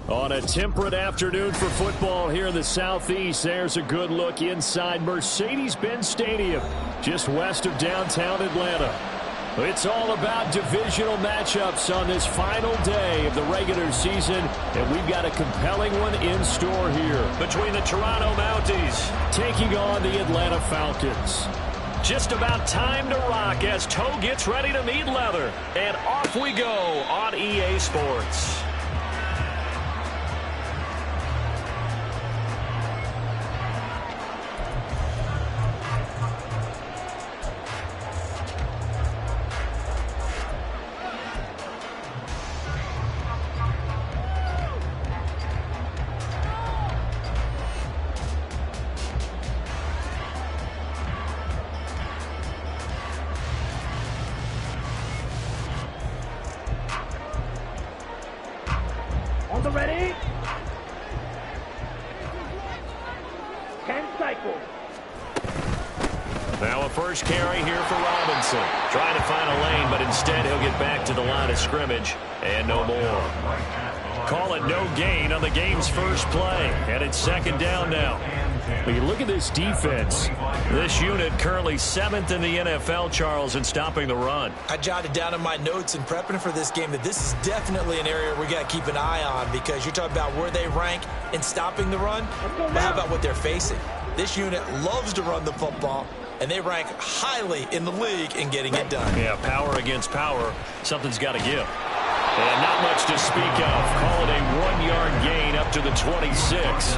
On a temperate afternoon for football here in the Southeast, there's a good look inside Mercedes-Benz Stadium, just west of downtown Atlanta. It's all about divisional matchups on this final day of the regular season, and we've got a compelling one in store here between the Toronto Mounties taking on the Atlanta Falcons. Just about time to rock as toe gets ready to meet leather, and off we go on EA Sports. Ready? 10 cycles. Now a first carry here for Robinson. Trying to find a lane, but instead he'll get back to the line of scrimmage and no more. Call it no gain on the game's first play, and it's second down now. When you look at this defense, this unit currently 7th in the NFL, Charles, in stopping the run. I jotted down in my notes in prepping for this game that this is definitely an area we got to keep an eye on, because you're talking about where they rank in stopping the run, but how about what they're facing? This unit loves to run the football, and they rank highly in the league in getting it done. Yeah, power against power, something's got to give. And not much to speak of. Call it a 1-yard gain up to the 26.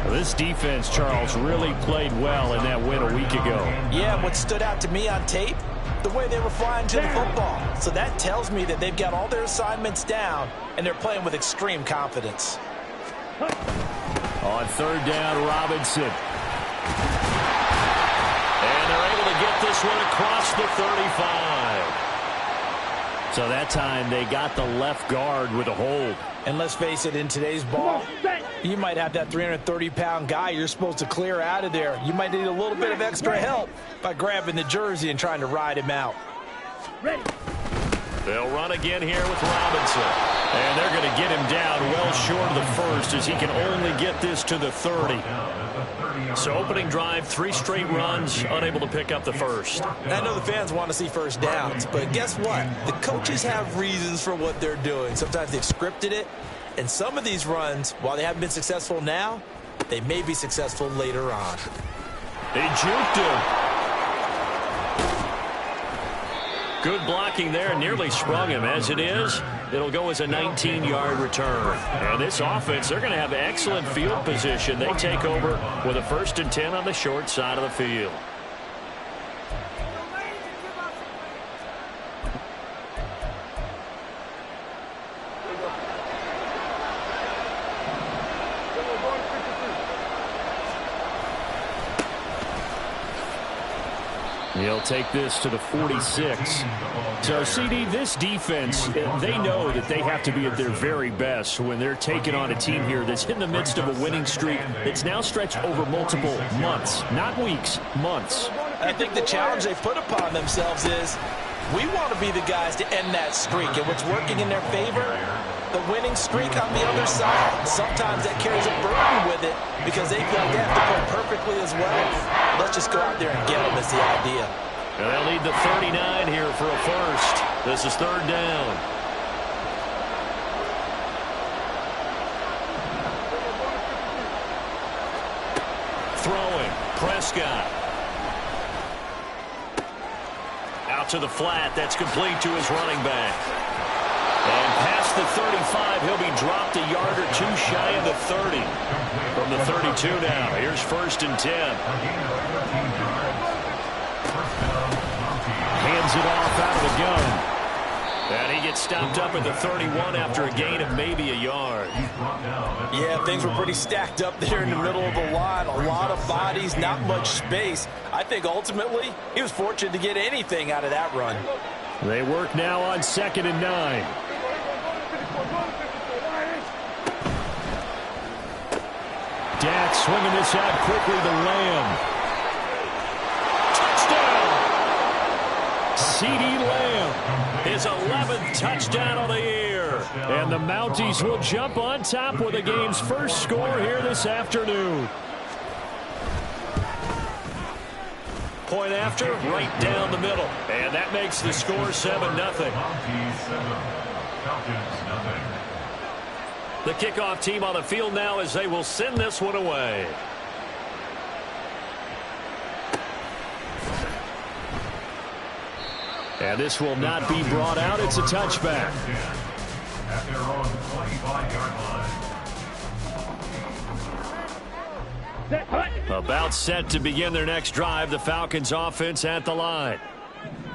This defense, Charles, really played well in that win a week ago. Yeah, what stood out to me on tape, the way they were flying to the football. So that tells me that they've got all their assignments down, and they're playing with extreme confidence. On third down, Robinson. And they're able to get this one across the 35. So that time they got the left guard with a hold. And let's face it, in today's ball, you might have that 330-pound guy you're supposed to clear out of there. You might need a little bit of extra help by grabbing the jersey and trying to ride him out. Ready. They'll run again here with Robinson. And they're going to get him down well short of the first, as he can only get this to the 30. So opening drive, 3 straight runs, unable to pick up the first. I know the fans want to see first downs, but guess what? The coaches have reasons for what they're doing. Sometimes they've scripted it, and some of these runs, while they haven't been successful now, they may be successful later on. They juked him. Good blocking there, nearly sprung him. As it is, it'll go as a 19-yard return. And this offense, they're going to have excellent field position. They take over with a 1st and 10 on the short side of the field. He'll take this to the 46. So, CD, this defense, they know that they have to be at their very best when they're taking on a team here that's in the midst of a winning streak that's now stretched over multiple months, not weeks, months. I think the challenge they put upon themselves is, we want to be the guys to end that streak, and what's working in their favor, the winning streak on the other side. Sometimes that carries a burden with it because they feel like they have to play perfectly as well. Let's just go out there and get them is the idea. And they'll need the 39 here for a first. This is 3rd down. Throwing, Prescott. Out to the flat. That's complete to his running back. And past the 35, he'll be dropped a yard or two shy of the 30. From the 32 now, here's 1st and 10. Hands it off out of the gun. And he gets stopped up at the 31 after a gain of maybe a yard. Yeah, things were pretty stacked up there in the middle of the line. A lot of bodies, not much space. I think ultimately he was fortunate to get anything out of that run. They work now on 2nd and 9. Dak swinging this out quickly to Lamb. Touchdown! CeeDee Lamb, his 11th touchdown of the year. And the Mounties will jump on top with the game's first score here this afternoon. Point after, right down the middle. And that makes the score 7-0. The kickoff team on the field now as they will send this one away. And this will not be brought out. It's a touchback. At their own 25-yard line. About set to begin their next drive. The Falcons offense at the line.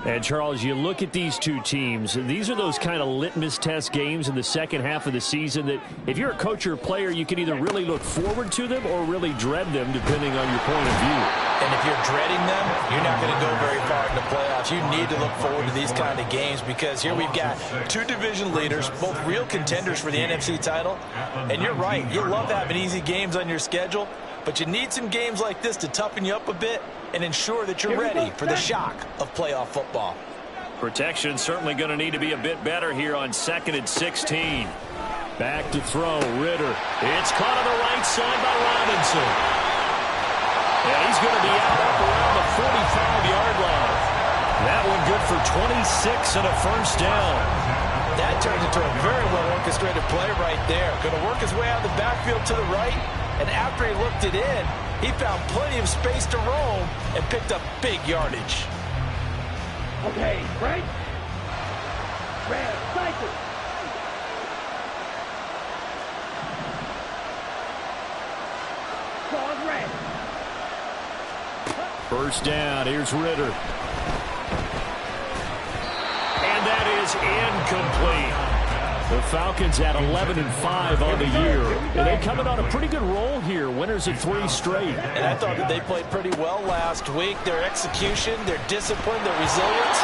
And, Charles, you look at these two teams, these are those kind of litmus test games in the second half of the season that if you're a coach or a player, you can either really look forward to them or really dread them, depending on your point of view. And if you're dreading them, you're not going to go very far in the playoffs. You need to look forward to these kind of games because here we've got two division leaders, both real contenders for the NFC title. And you're right, you love having easy games on your schedule, but you need some games like this to toughen you up a bit and ensure that you're ready for the shock of playoff football. Protection certainly going to need to be a bit better here on 2nd and 16. Back to throw, Ritter. It's caught on the right side by Robinson. And he's going to be out up around the 45-yard line. That one good for 26 and a first down. That turns into a very well-orchestrated play right there. Going to work his way out of the backfield to the right, and after he looked it in, he found plenty of space to roam and picked up big yardage. Okay, right? Red cycle. Pause red. First down, here's Ritter. And that is incomplete. The Falcons at 11-5 on the year. And they're coming on a pretty good roll here. Winners of 3 straight. And I thought that they played pretty well last week. Their execution, their discipline, their resilience,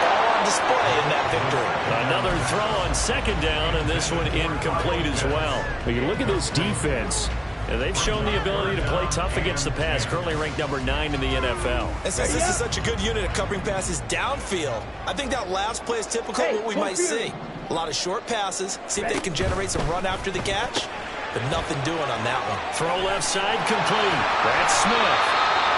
all on display in that victory. Another throw on 2nd down, and this one incomplete as well. But you look at this defense, and they've shown the ability to play tough against the pass, currently ranked number 9 in the NFL. And since this is such a good unit of covering passes downfield, I think that last play is typical of what we might see. A lot of short passes, see if they can generate some run after the catch, but nothing doing on that one. Throw left side complete. That's Smith.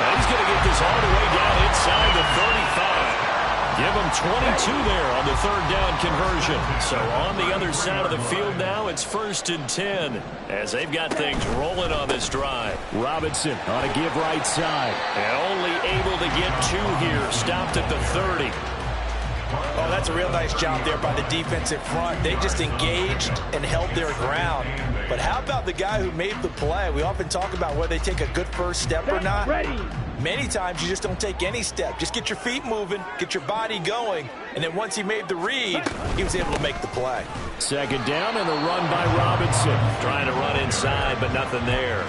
And he's going to get this all the way down inside the 35. Give him 22 there on the 3rd down conversion. So on the other side of the field now, it's 1st and 10 as they've got things rolling on this drive. Robinson on a give right side. And only able to get 2 here. Stopped at the 30. Oh, that's a real nice job there by the defensive front. They just engaged and held their ground. But how about the guy who made the play? We often talk about whether they take a good first step or not. Many times you just don't take any step. Just get your feet moving, get your body going, and then once he made the read, he was able to make the play. 2nd down and a run by Robinson. Trying to run inside, but nothing there.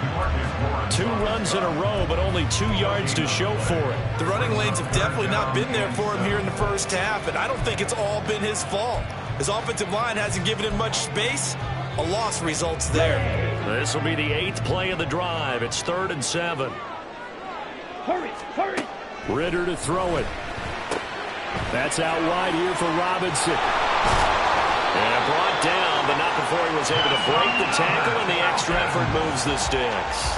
2 runs in a row, but only 2 yards to show for it. The running lanes have definitely not been there for him here in the first half, and I don't think it's all been his fault. His offensive line hasn't given him much space. A loss results there. This will be the 8th play of the drive. It's 3rd and 7. Hurry, hurry. Ritter to throw it. That's out wide here for Robinson. And brought down, but not before he was able to break the tackle, and the extra effort moves the sticks.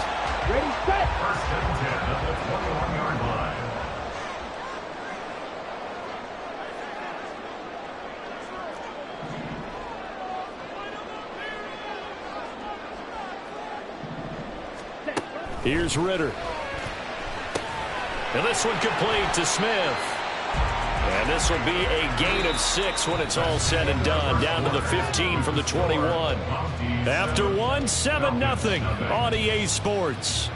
Ready, set. 1st and 10 at the 21-yard line. Here's Ritter. And this one complete to Smith. And this will be a gain of 6 when it's all said and done. Down to the 15 from the 21. After one, 7-0 on EA Sports.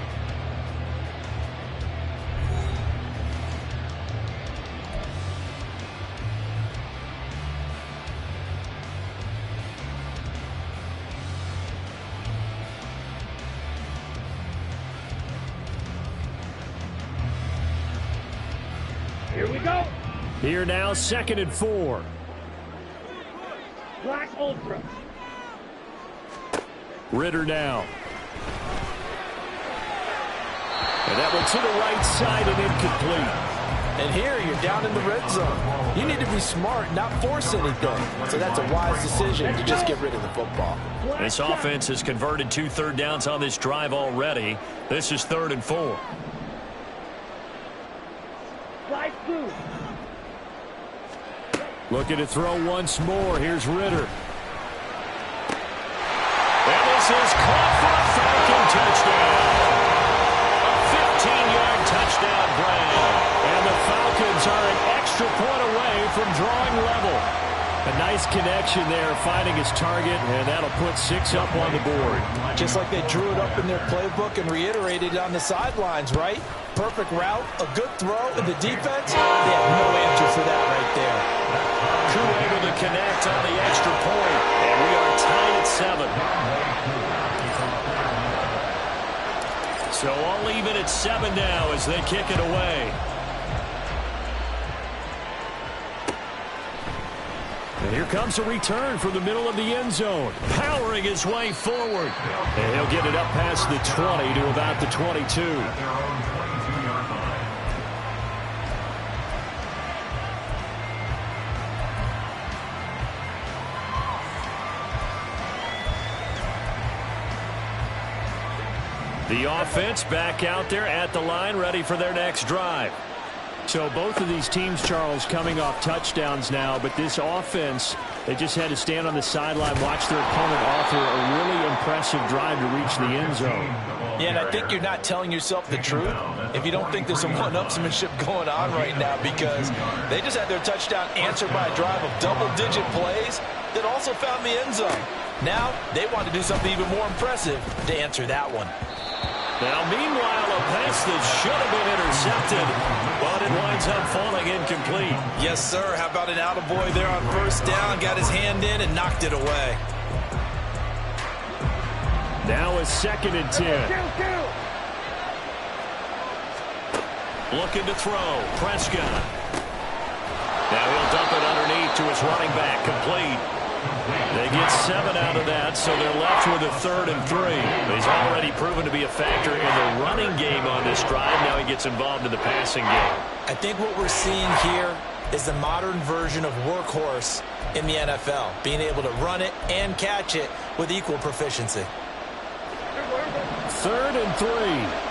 Here we go. Here now, 2nd and 4. Black Ultra. Ritter now. And that one to the right side and incomplete. And here you're down in the red zone. You need to be smart, not force anything. So that's a wise decision to just get rid of the football. This offense has converted 2 third downs on this drive already. This is 3rd and 4. Slide through. Looking to throw once more. Here's Ritter. And this is caught for a Falcon touchdown. A 15-yard touchdown grab. And the Falcons are an extra point away from drawing level. A nice connection there, finding his target, and that'll put 6 up on the board. Just like they drew it up in their playbook and reiterated it on the sidelines, right? Perfect route, a good throw, and the defense, they have no answer for that right there. Crew able to connect on the extra point, and we are tied at 7. So all even at 7 now as they kick it away. And here comes a return from the middle of the end zone. Powering his way forward. And he'll get it up past the 20 to about the 22. The offense back out there at the line, ready for their next drive. So both of these teams, Charles, coming off touchdowns now, but this offense, they just had to stand on the sideline, watch their opponent offer a really impressive drive to reach the end zone. Yeah, and I think you're not telling yourself the truth if you don't think there's some one-upsmanship going on right now, because they just had their touchdown answered by a drive of double-digit plays that also found the end zone. Now they want to do something even more impressive to answer that one. Now, meanwhile, a pass that should have been intercepted, but it winds up falling incomplete. Yes, sir. How about an attaboy there on 1st down? Got his hand in and knocked it away. Now a 2nd and 10. Looking to throw. Prescott. Now he'll dump it underneath to his running back. Complete. They get 7 out of that, so they're left with a 3rd and 3. He's already proven to be a factor in the running game on this drive. Now he gets involved in the passing game. I think what we're seeing here is the modern version of workhorse in the NFL, being able to run it and catch it with equal proficiency. 3rd and 3.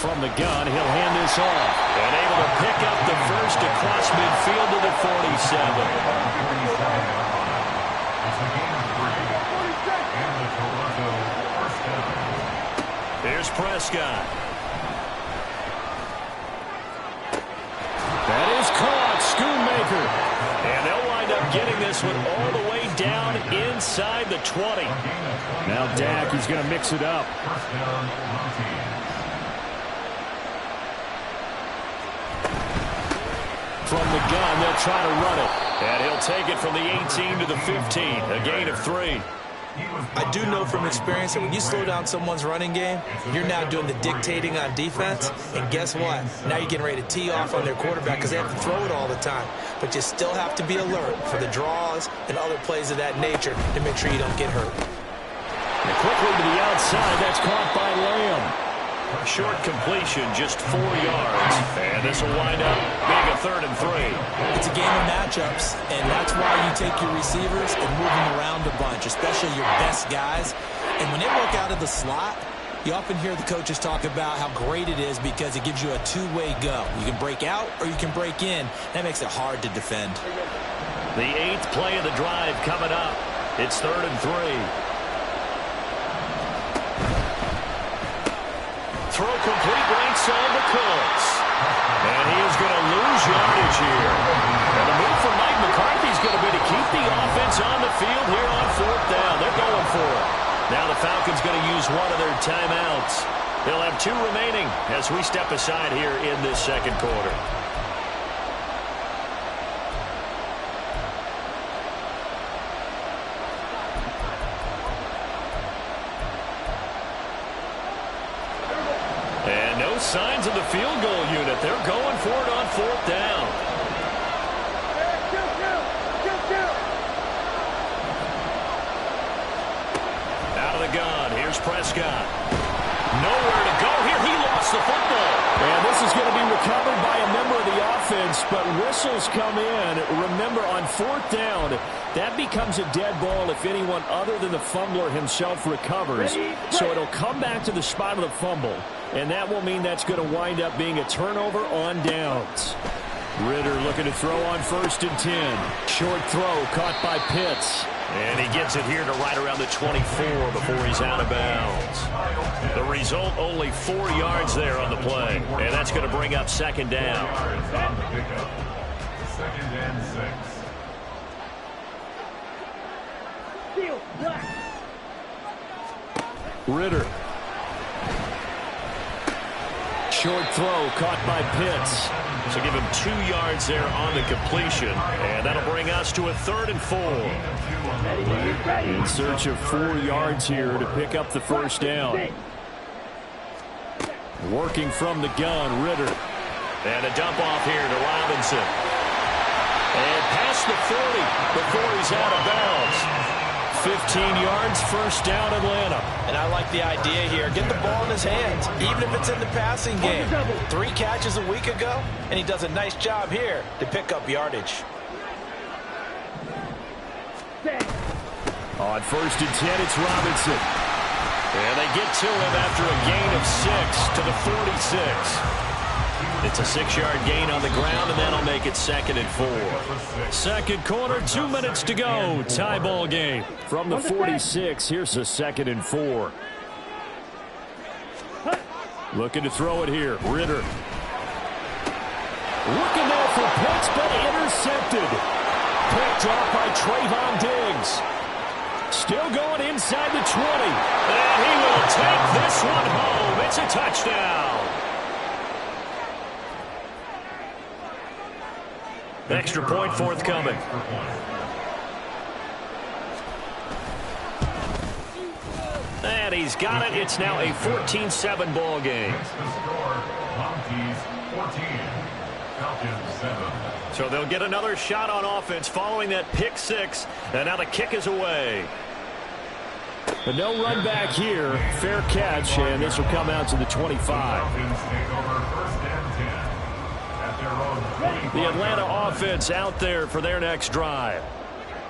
From the gun, he'll hand this off. And able to pick up the first across midfield to the 47. Here's Prescott. That is caught. Schoonmaker. And they'll wind up getting this one all the way down inside the 20. Now Dak, he's going to mix it up. From the gun, they'll try to run it. And he'll take it from the 18 to the 15. A gain of 3. I do know from experience that when you slow down someone's running game, you're now doing the dictating on defense. And guess what? Now you're getting ready to tee off on their quarterback because they have to throw it all the time. But you still have to be alert for the draws and other plays of that nature to make sure you don't get hurt. And quickly to the outside. That's caught by Lamb. Short completion, just 4 yards. And this will wind up being a 3rd and 3. It's a game of matchups, and that's why you take your receivers and move them around a bunch, especially your best guys. And when they work out of the slot, you often hear the coaches talk about how great it is because it gives you a two-way go. You can break out or you can break in. That makes it hard to defend. The 8th play of the drive coming up. It's 3rd and 3. throw complete right side to Cooks. And he is going to lose yardage here. And the move from Mike McCarthy is going to be to keep the offense on the field here on 4th down. They're going for it. Now the Falcons going to use one of their timeouts. They'll have 2 remaining as we step aside here in this second quarter. And no signs of the field goal unit. They're going for it on 4th down. Out of the gun. Here's Prescott. Nowhere to go here. He lost the football. And this is going to be recovered by a member of the offense, but whistles come in. Remember, on 4th down, that becomes a dead ball if anyone other than the fumbler himself recovers. So it'll come back to the spot of the fumble, and that will mean that's going to wind up being a turnover on downs. Ritter looking to throw on 1st and 10. Short throw caught by Pitts. And he gets it here to right around the 24 before he's out of bounds. The result, only 4 yards there on the play. And that's going to bring up 2nd down. 2nd and 6. Ritter. Short throw caught by Pitts. So give him 2 yards there on the completion. And that'll bring us to a 3rd and 4. In search of 4 yards here to pick up the 1st down. Working from the gun, Ritter. And a dump off here to Robinson. And past the 40 before he's out of bounds. 15 yards, 1st down, Atlanta. And I like the idea here. Get the ball in his hands, even if it's in the passing game. 3 catches a week ago, and he does a nice job here to pick up yardage. On 1st and 10, it's Robinson. And they get to him after a gain of 6 to the 46. It's a 6-yard gain on the ground, and that'll make it 2nd and 4. Second quarter, 2 minutes to go. Tie ball game. From the 46, here's a 2nd and 4. Looking to throw it here. Ritter. Looking there for Pitts, but intercepted. Picked off by Trayvon Diggs. Still going inside the 20. And he will take this one home. It's a touchdown. Extra point forthcoming. And he's got it. It's now a 14-7 ball game. Mounties 14, Falcons 7. So they'll get another shot on offense following that pick 6. And now the kick is away. But no run back here. Fair catch, and this will come out to the 25. Falcons take over 1st and 10 at their own 25. The Atlanta offense out there for their next drive.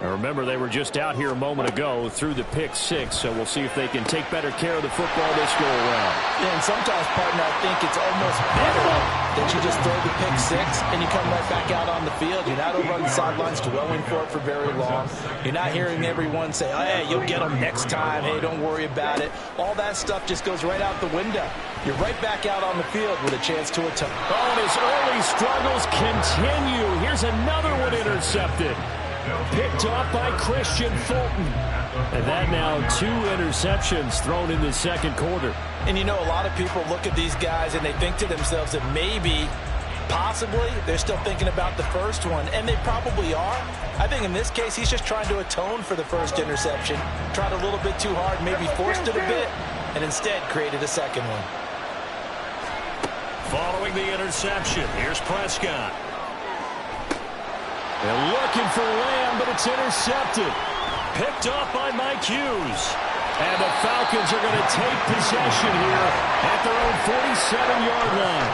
Now remember, they were just out here a moment ago through the pick 6, so we'll see if they can take better care of the football this go around. Yeah, and sometimes, partner, I think it's almost better that you just throw the pick 6 and you come right back out on the field. You're not over on the sidelines dwelling for it for very long. You're not hearing everyone say, oh, hey, you'll get them next time. Hey, don't worry about it. All that stuff just goes right out the window. You're right back out on the field with a chance to atone. Oh, and his early struggles continue. Here's another one intercepted. Picked off by Christian Fulton. And that now 2 interceptions thrown in the second quarter. And you know, a lot of people look at these guys and they think to themselves that maybe, possibly, they're still thinking about the first one. And they probably are. I think in this case, he's just trying to atone for the first interception. Tried a little bit too hard, maybe forced it a bit, and instead created a second one. Following the interception, here's Prescott. They're looking for Lamb, but it's intercepted. Picked off by Mike Hughes. And the Falcons are going to take possession here at their own 47-yard line.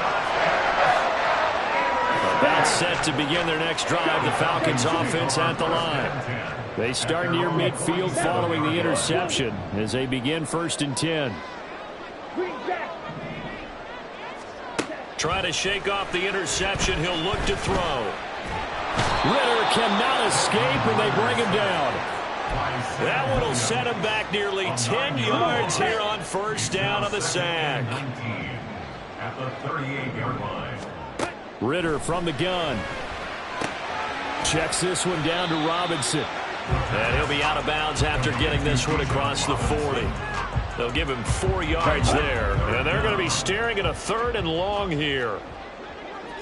About set to begin their next drive, the Falcons offense at the line. They start near midfield following the interception as they begin 1st and 10. Try to shake off the interception. He'll look to throw. Ritter cannot escape, and they bring him down. That one will set him back nearly 10 yards here on first down on the sack. At the 38-yard line. Ritter from the gun. Checks this one down to Robinson. And he'll be out of bounds after getting this one across the 40. They'll give him 4 yards there. And they're going to be staring at a 3rd and long here.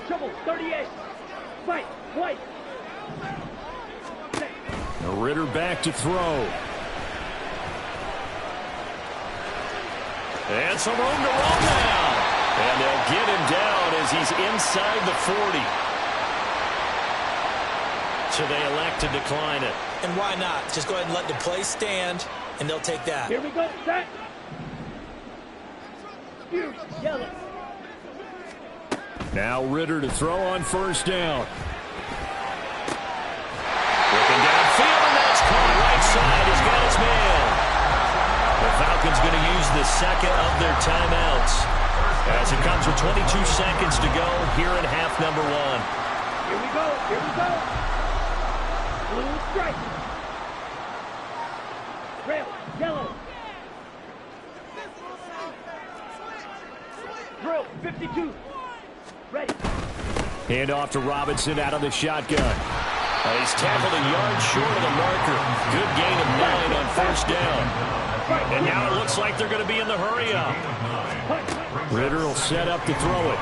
Trouble, 38. Fight, white. Ritter back to throw. And some room to run now. And they'll get him down as he's inside the 40. So they elect to decline it. And why not? Just go ahead and let the play stand, and they'll take that. Here we go, set. Huge, yellow. Now Ritter to throw on first down. Looking downfield, and that's caught right side. He's got his man. The Falcons going to use the second of their timeouts as it comes with 22 seconds to go here in half number 1. Here we go, here we go. Blue stripe. Red, yellow. Drill, 52. Ready. Hand off to Robinson out of the shotgun. He's tackled a yard short of the marker. Good gain of 9 on first down. And now it looks like they're going to be in the hurry-up. Ritter will set up to throw it.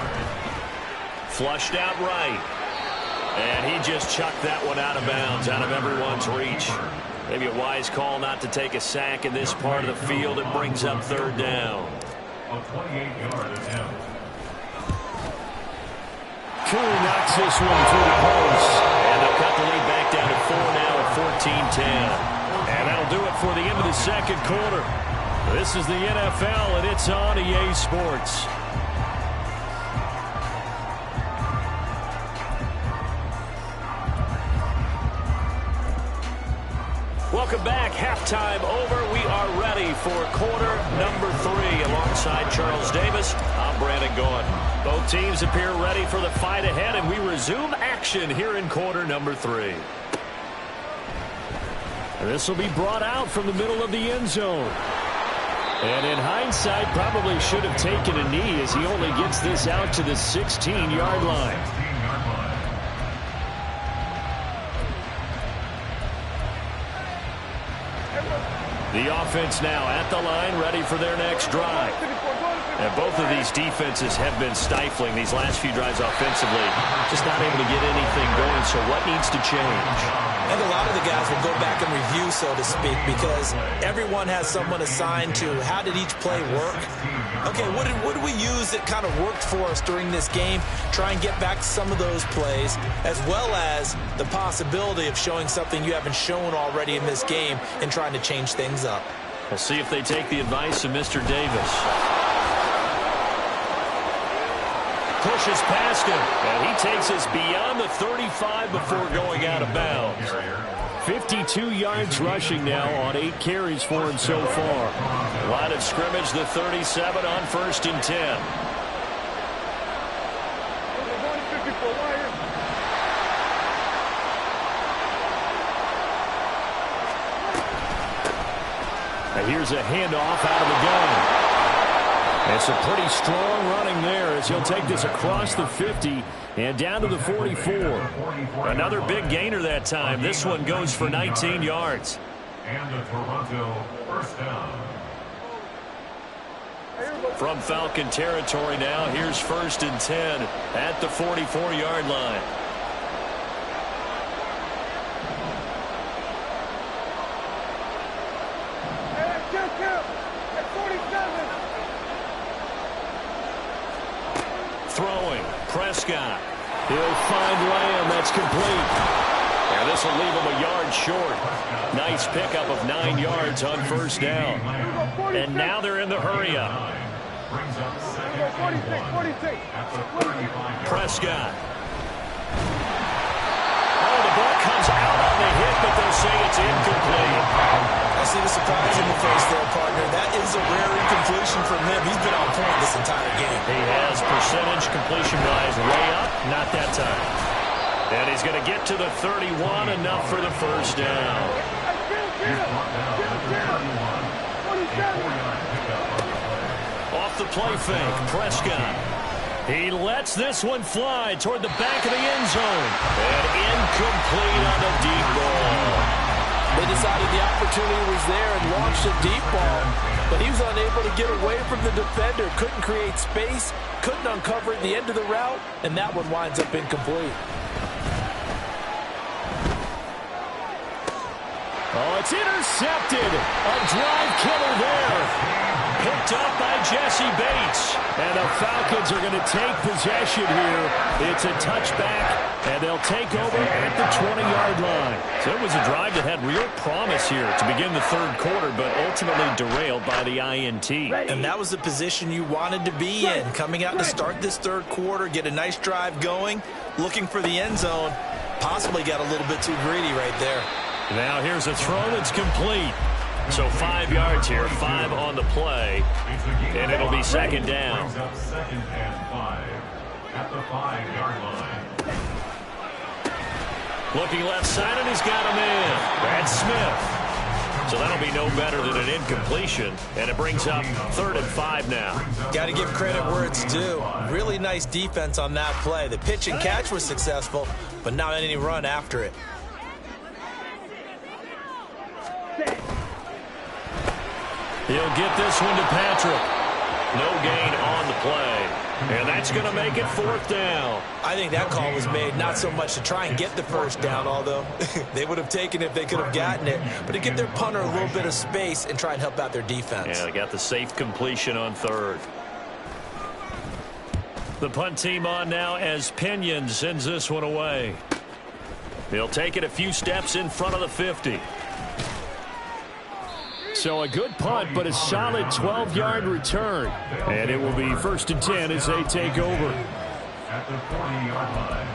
Flushed out right. And he just chucked that one out of bounds, out of everyone's reach. Maybe a wise call not to take a sack in this part of the field. It brings up 3rd down. A 28-yard attempt. Koo knocks this one through the post. And they'll cut the lead back down to 4 now at 14-10. And that'll do it for the end of the second quarter. This is the NFL, and it's on EA Sports. Welcome back. Halftime over. We are ready for quarter number 3. Alongside Charles Davis, I'm Brandon Gordon. Both teams appear ready for the fight ahead, and we resume action here in quarter number 3. This will be brought out from the middle of the end zone. And in hindsight, probably should have taken a knee as he only gets this out to the 16-yard line. The offense now at the line, ready for their next drive. And both of these defenses have been stifling these last few drives offensively. Just not able to get anything going, so what needs to change? And a lot of the guys will go back and review, so to speak, because everyone has someone assigned to how did each play work. Okay, what did we use that kind of worked for us during this game? Try and get back to some of those plays, as well as the possibility of showing something you haven't shown already in this game and trying to change things up. We'll see if they take the advice of Mr. Davis. Pushes past him, and he takes us beyond the 35 before going out of bounds. 52 yards rushing now on 8 carries for him so far. Line of scrimmage, the 37 on 1st and 10. Now here's a handoff out of the gun. And some pretty strong running there as he'll take this across the 50 and down to the 44. Another big gainer that time. This one goes for 19 yards. And the Toronto first down. From Falcon territory now, here's 1st and 10 at the 44-yard line. Throwing, Prescott. He'll find Lamb. That's complete. And this will leave him a yard short. Nice pickup of 9 yards on 1st down. And now they're in the hurry-up. Prescott. Oh, the ball comes out on the hit, but they'll say it's incomplete. I see the surprise in the face there, partner. That is a rare incompletion from him. He's been on point this entire game. He has percentage completion-wise way up. Not that time. And he's going to get to the 31, enough for the first down. Off the play fake, Prescott. He lets this one fly toward the back of the end zone. And incomplete on the deep ball. They decided the opportunity was there and launched a deep ball, but he was unable to get away from the defender. Couldn't create space, couldn't uncover at the end of the route, and that one winds up incomplete. Oh, it's intercepted. A drive killer there. Picked up by Jesse Bates. And the Falcons are going to take possession here. It's a touchback, and they'll take over at the 20-yard line. So it was a drive that had real promise here to begin the third quarter, but ultimately derailed by the INT. And that was the position you wanted to be in. Coming out to start this third quarter, get a nice drive going, looking for the end zone. Possibly got a little bit too greedy right there. Now here's a throw that's complete. So 5 yards here, 5 on the play, and it'll be second down. Second and 5 at the 5-yard line. Looking left side, and he's got him in. Brad Smith. So that'll be no better than an incompletion, and it brings up 3rd and 5 now. Got to give credit where it's due. Really nice defense on that play. The pitch and catch was successful, but not any run after it. He'll get this one to Patrick. No gain on the play. And that's going to make it 4th down. I think that call was made not so much to try and get the first down, although they would have taken it if they could have gotten it, but to give their punter a little bit of space and try and help out their defense. Yeah, they got the safe completion on 3rd. The punt team on now as Pinion sends this one away. He'll take it a few steps in front of the 50. So a good punt, but a solid 12-yard return. And it will be 1st and 10 as they take over. At the 40-yard line.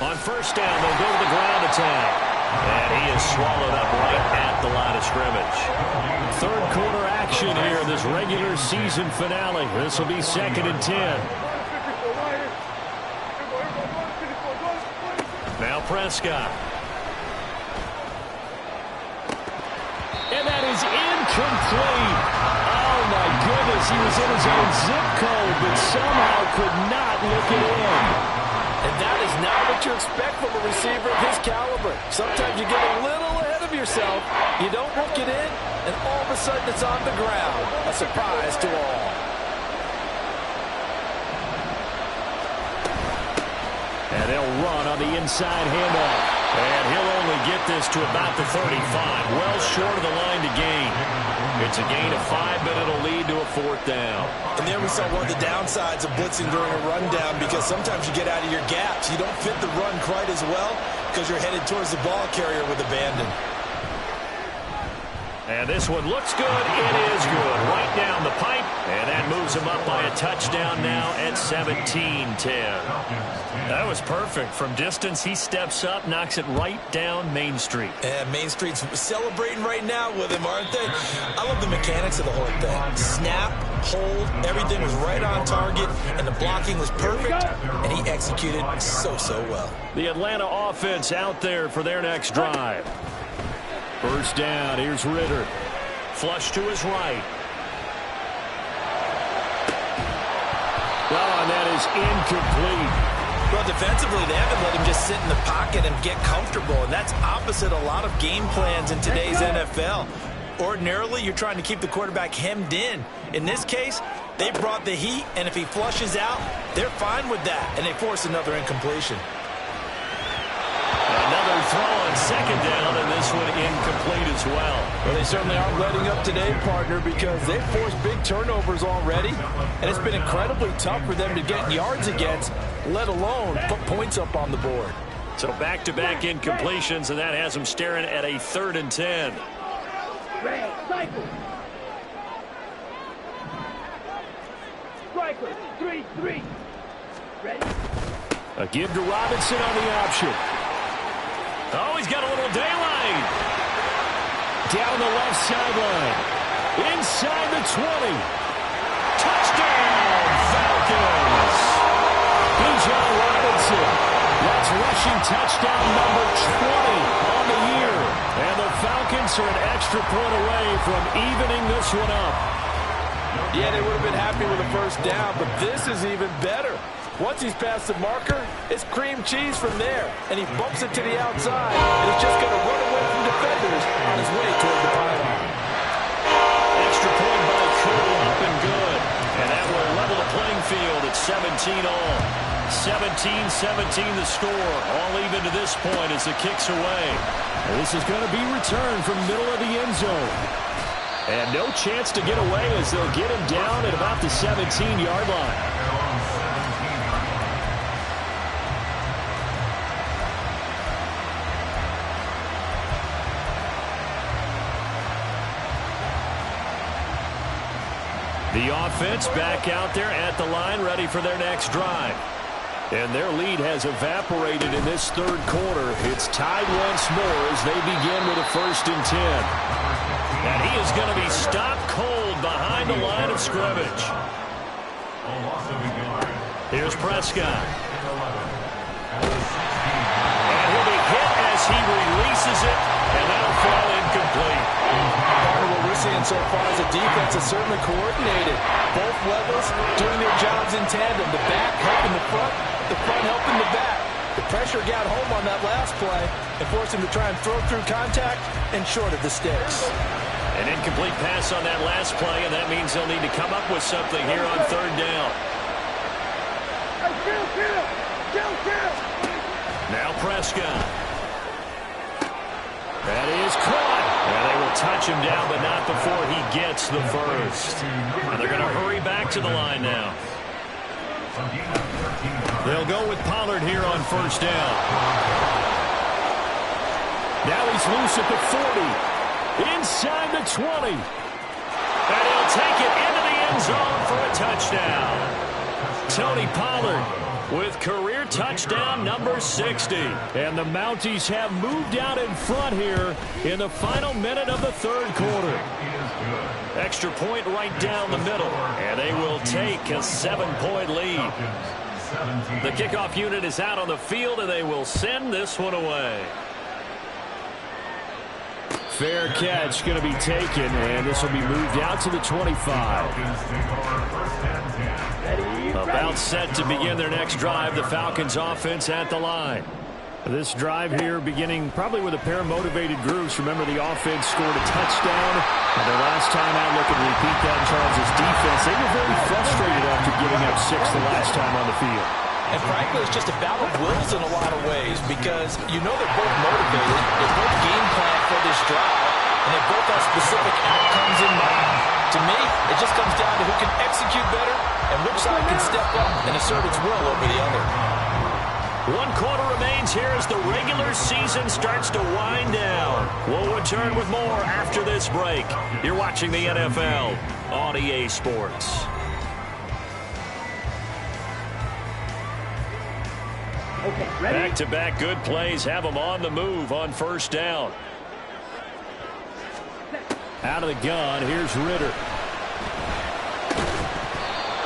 On 1st down, they'll go to the ground attack. And he is swallowed up right at the line of scrimmage. 3rd quarter action here in this regular season finale. This will be 2nd and 10. Now Prescott. And that is incomplete. Oh, my goodness. He was in his own zip code, but somehow could not look it in. And that is not what you expect from a receiver of his caliber. Sometimes you get a little ahead of yourself, you don't look it in, and all of a sudden it's on the ground. A surprise to all. And they'll run on the inside handoff. And he'll only get this to about the 35, well short of the line to gain. It's a gain of 5, but it'll lead to a 4th down. And there we saw one of the downsides of blitzing during a rundown, because sometimes you get out of your gaps. You don't fit the run quite as well because you're headed towards the ball carrier with abandon. And this one looks good. It is good. Right down the pipe. And that moves him up by a touchdown now at 17-10. That was perfect. From distance, he steps up, knocks it right down Main Street. And Main Street's celebrating right now with him, aren't they? I love the mechanics of the whole thing. Snap, hold, everything was right on target, and the blocking was perfect, and he executed so well. The Atlanta offense out there for their next drive. 1st down, here's Ritter. Flush to his right. Oh, and that is incomplete. Well, defensively, they haven't let him just sit in the pocket and get comfortable, and that's opposite a lot of game plans in today's NFL. Ordinarily, you're trying to keep the quarterback hemmed in. In this case, they brought the heat, and if he flushes out, they're fine with that, and they force another incompletion. Another throw on 2nd down, and this one incomplete as well. Well, they certainly aren't letting up today, partner, because they've forced big turnovers already, and it's been incredibly tough for them to get yards against, let alone put points up on the board. So back-to-back incompletions, and that has them staring at a 3rd and 10. Striker, 3-3. Ready? A give to Robinson on the option. Oh, he's got a little daylight. Down the left sideline. Inside the 20. Touchdown, Falcons. Bijan Robinson. That's rushing touchdown number 20 on the year. And the Falcons are an extra point away from evening this one up. Yeah, they would have been happy with a first down, but this is even better. Once he's past the marker, it's cream cheese from there. And he bumps it to the outside, and he's just going to run away from defenders on his way toward the pylon. Extra point by Curry, up and good. And that will level the playing field at 17 all. 17-17 the score. All even to this point as the kick's away. And this is going to be returned from middle of the end zone. And no chance to get away as they'll get him down at about the 17-yard line. The offense back out there at the line, ready for their next drive. And their lead has evaporated in this third quarter. It's tied once more as they begin with a 1st and 10. And he is going to be stopped cold behind the line of scrimmage. Here's Prescott. And he'll be hit as he releases it, and that'll fall incomplete. What we're seeing so far is a defense that's certainly coordinated. Both levels doing their jobs in tandem. The back helping the front helping the back. The pressure got home on that last play and forced him to try and throw through contact and short of the sticks. An incomplete pass on that last play, and that means they'll need to come up with something here on 3rd down. Now Prescott. That is caught. And they will touch him down, but not before he gets the first. And they're going to hurry back to the line now. They'll go with Pollard here on 1st down. Now he's loose at the 40. Inside the 20. And he'll take it into the end zone for a touchdown. Tony Pollard with career touchdown number 60. And the Mounties have moved out in front here in the final minute of the 3rd quarter. Extra point right down the middle. And they will take a 7-point lead. The kickoff unit is out on the field, and they will send this one away. Fair catch going to be taken, and this will be moved out to the 25. About set to begin their next drive, the Falcons offense at the line. This drive here beginning probably with a pair of motivated groups. Remember, the offense scored a touchdown. And their last time out, looking to repeat that in Charles' defense. They were very frustrated after giving up 6 the last time on the field. And frankly, it's just a battle of wills in a lot of ways because you know they're both motivated. They both game plan for this drive, and they both have specific outcomes in mind. To me, it just comes down to who can execute better and which side can step up and assert its will over the other. 1 quarter remains here as the regular season starts to wind down. We'll return with more after this break. You're watching the NFL on EA Sports. Okay, ready? Back-to-back good plays have them on the move on 1st down. Out of the gun, here's Ritter.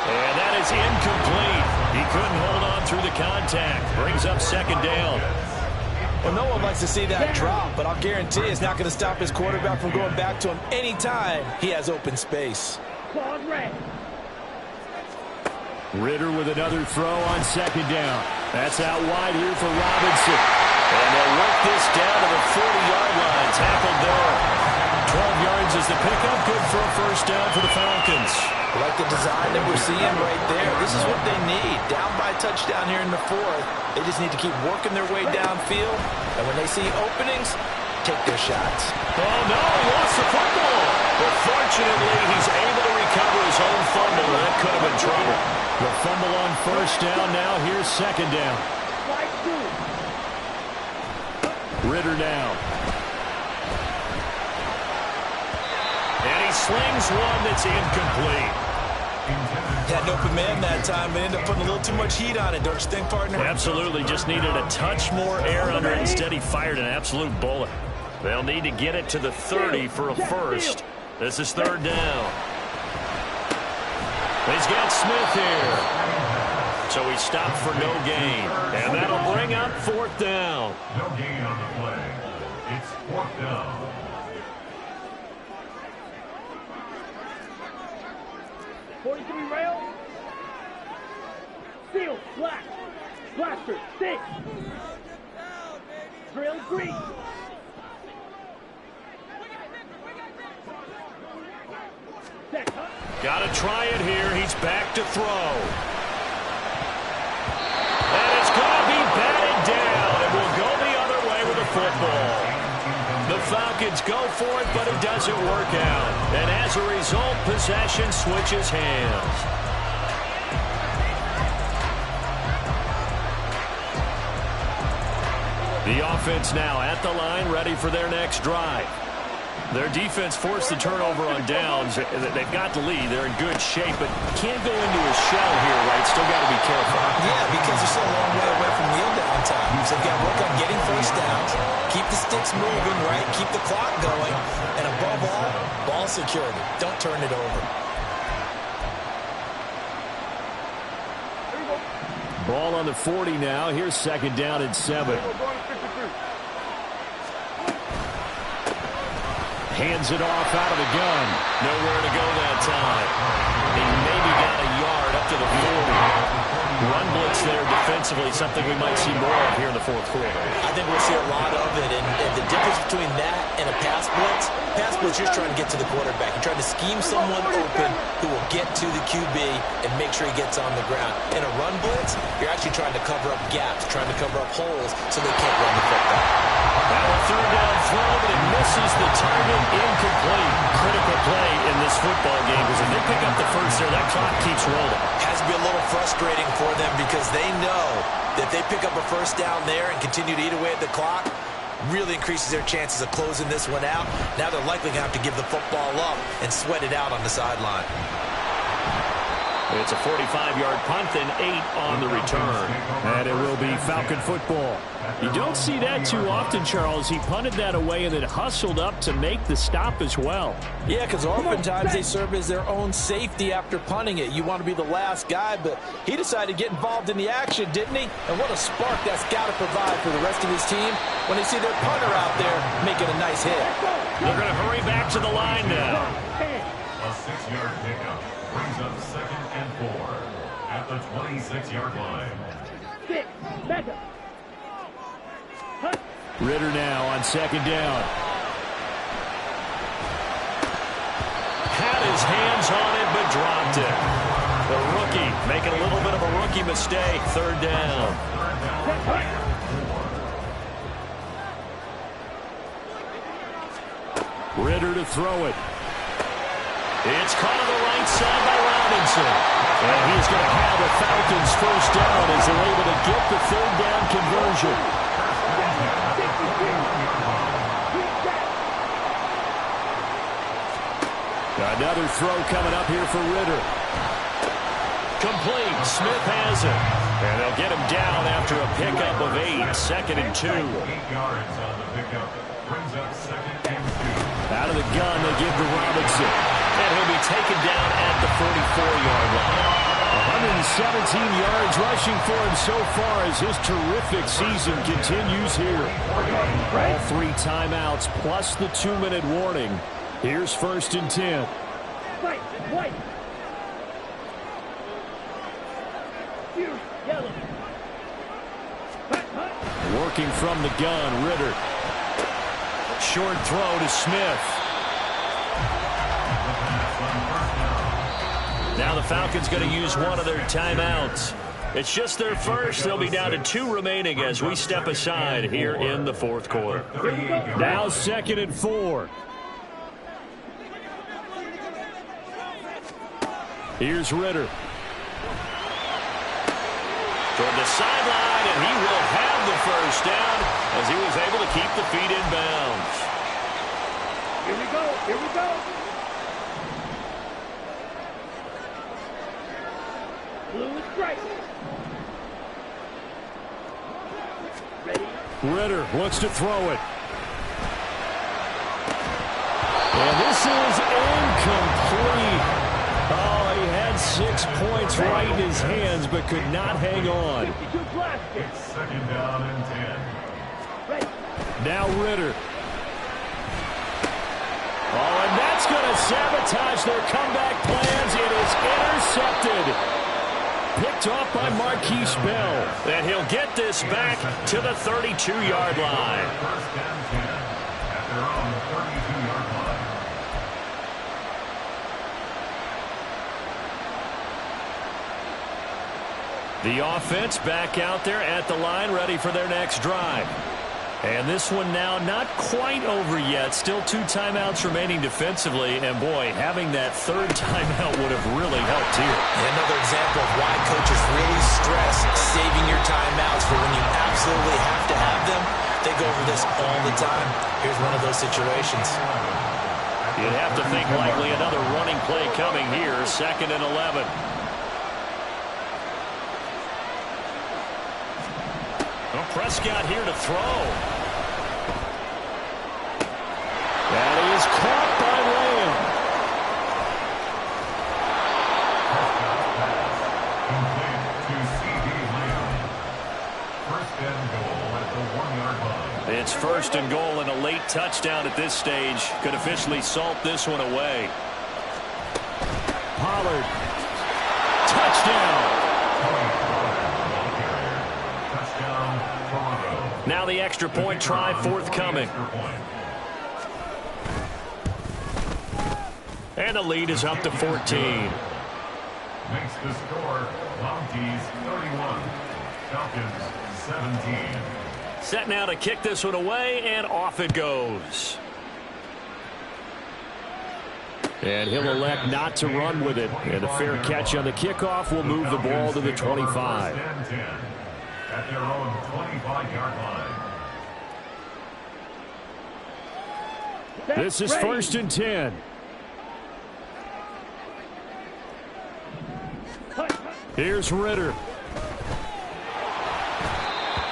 And that is incomplete. He couldn't hold on through the contact. Brings up 2nd down. Well, no one likes to see that drop, but I'll guarantee it's not going to stop his quarterback from going back to him anytime he has open space. Claws red. Ritter with another throw on 2nd down. That's out wide here for Robinson. And they'll work this down to the 40-yard line. Tackled there. 12 yards is the pickup. Good for a 1st down for the Falcons. Like the design that we're seeing right there. This is what they need. Down by a touchdown here in the 4th. They just need to keep working their way downfield. And when they see openings, take their shots. Oh, no, he lost the football. But fortunately, he's able to recover his own fumble. That could have been trouble. The fumble on 1st down. Now here's 2nd down. Ritter down. And he slings one that's incomplete. Had an open man that time, but ended up putting a little too much heat on it, don't you think, partner? Absolutely. Just needed a touch more air under it. Instead, he fired an absolute bullet. They'll need to get it to the 30 for a 1st. This is third down. He's got Smith here. So he stopped for no gain. And that'll bring up fourth down. No gain on the play. It's fourth down. 43 rail. Seal, black. Blaster, 6. Drill, green. Set, huh? Got to try it here. He's back to throw. And it's going to be batted down. And we'll go the other way with the football. The Falcons go for it, but it doesn't work out. And as a result, possession switches hands. The offense now at the line, ready for their next drive. Their defense forced the turnover on downs. They've got the lead. They're in good shape, but can't go into a shell here, right? Still got to be careful. Yeah, because they're still a long way away from kneel down time. So they've got to work on getting first downs, keep the sticks moving, right? Keep the clock going, and above all, ball security. Don't turn it over. Ball on the 40 now. Here's second down and 7. Hands it off out of the gun. Nowhere to go that time. He maybe got a yard up to the 40. Run blitz there defensively, something we might see more of here in the fourth quarter. I think we'll see a lot of it, and the difference between that and a pass blitz, you're trying to get to the quarterback. You're trying to scheme someone open who will get to the QB and make sure he gets on the ground. In a run blitz, you're actually trying to cover up gaps, trying to cover up holes so they can't run the football. Now a third down throw, but it misses the target. Incomplete. Critical play in this football game because if they pick up the first there, that clock keeps rolling. Has to be a little frustrating for them because they know that they pick up a first down there and continue to eat away at the clock, really increases their chances of closing this one out. Now they're likely going to have to give the football up and sweat it out on the sideline. It's a 45-yard punt and 8 on the return. And it will be Falcon football. You don't see that too often, Charles. He punted that away and then hustled up to make the stop as well. Yeah, because oftentimes they serve as their own safety after punting it. You want to be the last guy, but he decided to get involved in the action, didn't he? And what a spark that's got to provide for the rest of his team when they see their punter out there making a nice hit. They're going to hurry back to the line now. A 6-yard pickup brings up 2nd and 4 at the 26-yard line. 6, mega. Ritter now on second down. Had his hands on it, but dropped it. The rookie making a little bit of a rookie mistake. Third down. Ritter to throw it. It's caught on the right side by Robinson. And he's going to have the Falcons first down as they're able to get the third down conversion. Another throw coming up here for Ritter. Complete. Smith has it. And they'll get him down after a pickup of 8. 2nd and 2. 8 yards on the pickup. Brings up 2nd and 2. Out of the gun, they give to Robinson. And he'll be taken down at the 44-yard line. 117 yards rushing for him so far as his terrific season continues here. All 3 timeouts plus the 2-minute warning. Here's 1st and 10. White. Yellow. Working from the gun, Ritter. Short throw to Smith. Now the Falcons going to use one of their timeouts. It's just their first. They'll be down to 2 remaining as we step aside here in the fourth quarter. Now 2nd and 4. Here's Ritter. Toward the sideline, and he will have the first down as he was able to keep the feet in bounds. Here we go. Blue is bright. Ready? Ritter wants to throw it. And this is points right in his hands, but could not hang on. It's second down and 10. Now Ritter. Oh, and that's going to sabotage their comeback plans. It is intercepted. Picked off by Marquise Bell. And he'll get this back to the 32-yard line. First and 10 at their own 32-yard line. The offense back out there at the line, ready for their next drive. And this one now not quite over yet. Still 2 timeouts remaining defensively. And, boy, having that third timeout would have really helped here. Another example of why coaches really stress saving your timeouts for when you absolutely have to have them. They go over this all the time. Here's one of those situations. You'd have to think likely another running play coming here. 2nd and 11. Well, Prescott here to throw. That is caught by Lamb. It's first and goal and a late touchdown at this stage. Could officially salt this one away. Pollard. Touchdown. Now the extra point try forthcoming. And the lead is up to 14. Makes the score Mounties 31, Falcons 17. Set now to kick this one away, and off it goes. And he'll elect not to run with it. And a fair catch on the kickoff will move the ball to the 25. At their own 25-yard line. This is 1st and 10. Here's Ritter.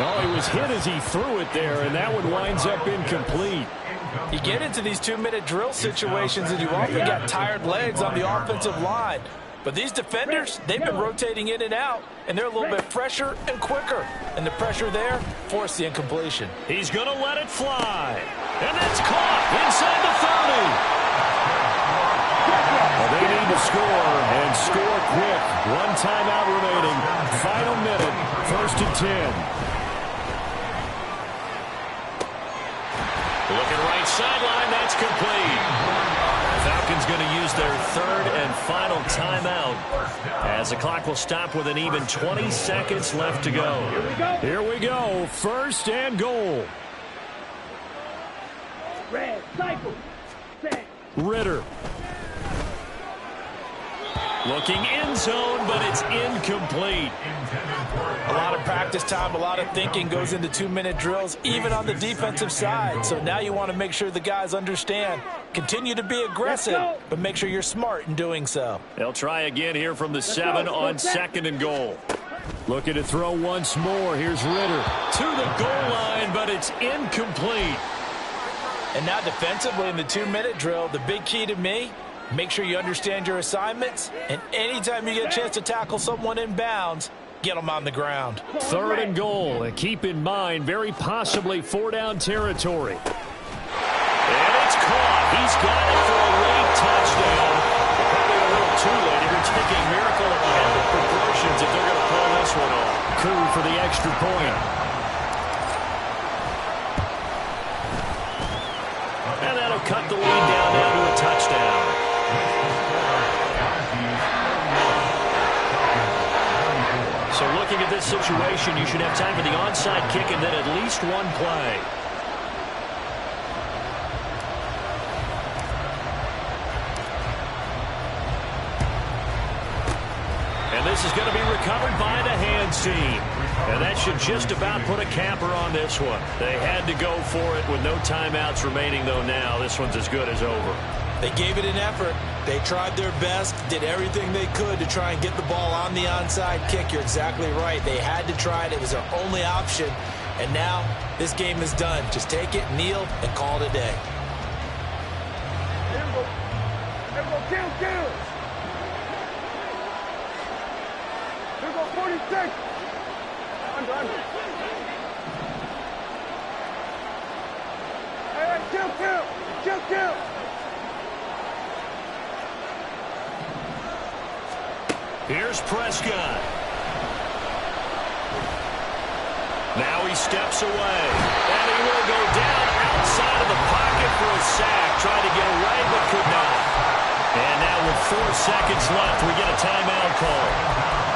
Oh, he was hit as he threw it there, and that one winds up incomplete. You get into these 2-minute drill situations, and you often got tired legs on the offensive line. But these defenders, they've been rotating in and out, and they're a little bit fresher and quicker. And the pressure there forced the incompletion. He's going to let it fly. And that's caught inside the 30. Well, they need to score, and score quick. 1 timeout remaining. Final minute, 1st and 10. Looking right sideline, that's complete. Falcons going to use their 3rd and final timeout as the clock will stop with an even 20 seconds left to go. Here we go. 1st and goal. Red, cycle, set. Ritter. Looking end zone, but it's incomplete. A lot of practice time, a lot of thinking goes into 2-minute drills, even on the defensive side. So now you want to make sure the guys understand. Continue to be aggressive, but make sure you're smart in doing so. They'll try again here from the 7 on 2nd and goal. Looking to throw once more. Here's Ritter to the goal line, but it's incomplete. And now defensively in the 2-minute drill, the big key to me, make sure you understand your assignments, and anytime you get a chance to tackle someone in bounds, get them on the ground. 3rd and goal, and keep in mind, very possibly 4-down territory. And it's caught. He's got it for a late touchdown. Probably a little too late. You're taking miracle of epic proportions if they're going to pull this one off. Coup for the extra point. And that'll cut the lead down now to a touchdown. So looking at this situation, you should have time for the onside kick and then at least one play. And this is going to be recovered by the hands team. And that should just about put a capper on this one. They had to go for it with no timeouts remaining, though now this one's as good as over. They gave it an effort. They tried their best, did everything they could to try and get the ball on the onside kick. You're exactly right. They had to try it. It was their only option. And now this game is done. Just take it, kneel, and call it a day. 46. Under. Hey, kill. Here's Prescott. Now he steps away, and he will go down outside of the pocket for a sack. Tried to get away, but could not. And now with 4 seconds left, we get a timeout call.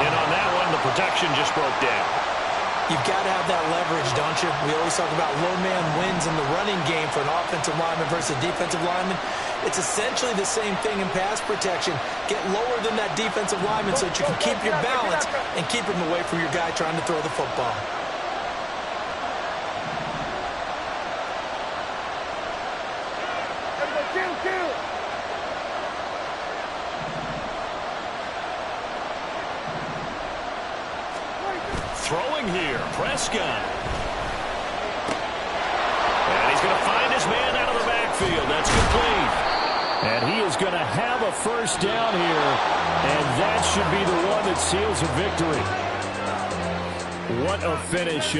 And on that one, the protection just broke down. You've got to have that leverage, don't you? We always talk about low man wins in the running game for an offensive lineman versus defensive lineman. It's essentially the same thing in pass protection. Get lower than that defensive lineman so that you can keep your balance and keep him away from your guy trying to throw the football. Kill. Throwing here, Prescott. And he's going to find his man out of the backfield. That's complete. And he is going to have a first down here. And that should be the one that seals a victory. What a finish.